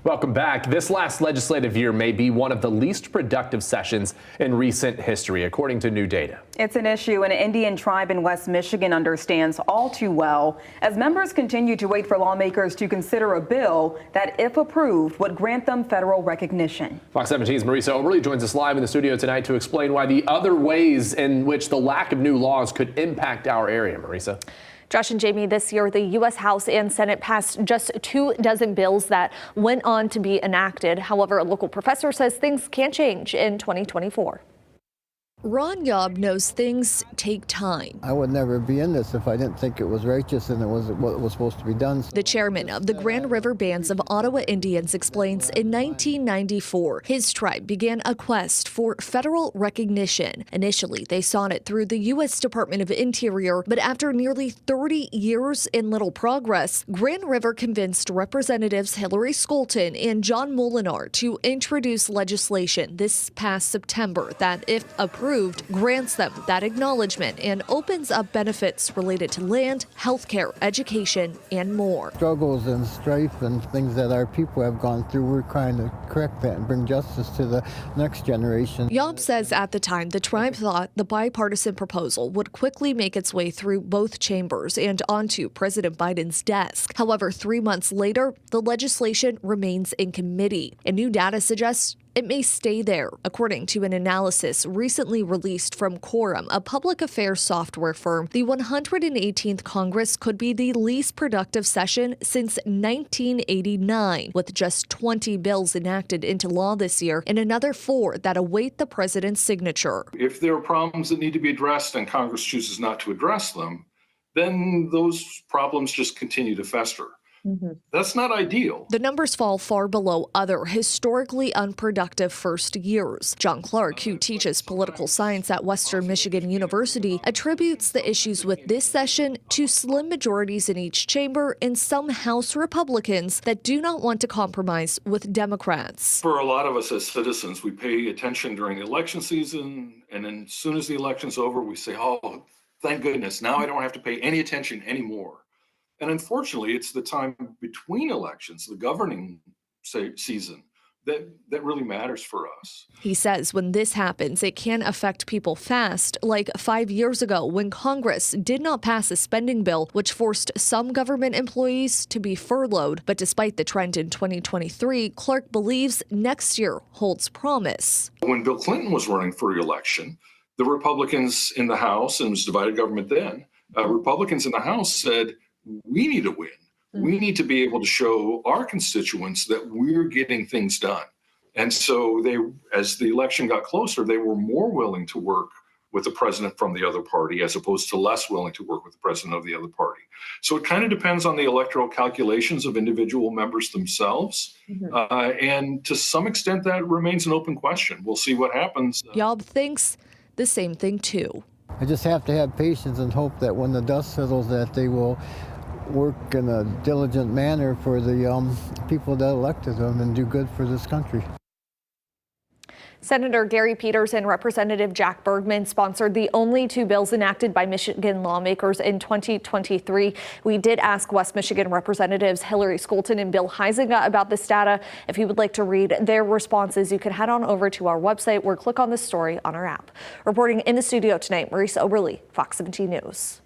Welcome back. This last legislative year may be one of the least productive sessions in recent history, according to new data. It's an issue an Indian tribe in West Michigan understands all too well, as members continue to wait for lawmakers to consider a bill that, if approved, would grant them federal recognition. Fox 17's Marisa Oberle joins us live in the studio tonight to explain why the other ways in which the lack of new laws could impact our area. Marisa. Josh and Jamie, this year the U.S. House and Senate passed just 24 bills that went on to be enacted. However, a local professor says things can change in 2024. Ron Yob knows things take time. I would never be in this if I didn't think it was righteous and it was what was supposed to be done. The chairman of the Grand River Bands of Ottawa Indians explains in 1994, his tribe began a quest for federal recognition. Initially, they sought it through the U.S. Department of Interior, but after nearly 30 years and little progress, Grand River convinced Representatives Hillary Skolton and John Molinar to introduce legislation this past September that, if approved, grants them that acknowledgement and opens up benefits related to land, healthcare, education, and more. Struggles and strife and things that our people have gone through, we're trying to correct that and bring justice to the next generation. Yob says at the time the tribe thought the bipartisan proposal would quickly make its way through both chambers and onto President Biden's desk. However, 3 months later, the legislation remains in committee, and new data suggests it may stay there, according to an analysis recently released from Quorum, a public affairs software firm. The 118th Congress could be the least productive session since 1989, with just 20 bills enacted into law this year and another 4 that await the president's signature. If there are problems that need to be addressed and Congress chooses not to address them, then those problems just continue to fester. That's not ideal. The numbers fall far below other historically unproductive first years. John Clark, who teaches political science at Western Michigan University, attributes the issues with this session to slim majorities in each chamber and some House Republicans that do not want to compromise with Democrats. For a lot of us as citizens, we pay attention during the election season, and then as soon as the election's over, we say, oh, thank goodness, now I don't have to pay any attention anymore. And unfortunately, it's the time between elections, the governing season, that really matters for us. He says when this happens, it can affect people fast, like 5 years ago when Congress did not pass a spending bill, which forced some government employees to be furloughed. But despite the trend in 2023, Clark believes next year holds promise. When Bill Clinton was running for re-election, the Republicans in the House, and it was divided government then, Republicans in the House said, we need to win. We need to be able to show our constituents that we're getting things done. And so they, as the election got closer, they were more willing to work with the president from the other party as opposed to less willing to work with the president of the other party. So it kind of depends on the electoral calculations of individual members themselves. And to some extent, that remains an open question. We'll see what happens. Yob thinks the same thing, too. I just have to have patience and hope that when the dust settles that they will work in a diligent manner for the people that elected them and do good for this country. Senator Gary Peters and Representative Jack Bergman sponsored the only 2 bills enacted by Michigan lawmakers in 2023. We did ask West Michigan Representatives Hillary Skolton and Bill Huizenga about this data. If you would like to read their responses, you can head on over to our website or click on this story on our app. Reporting in the studio tonight, Marisa Oberle, Fox 17 News.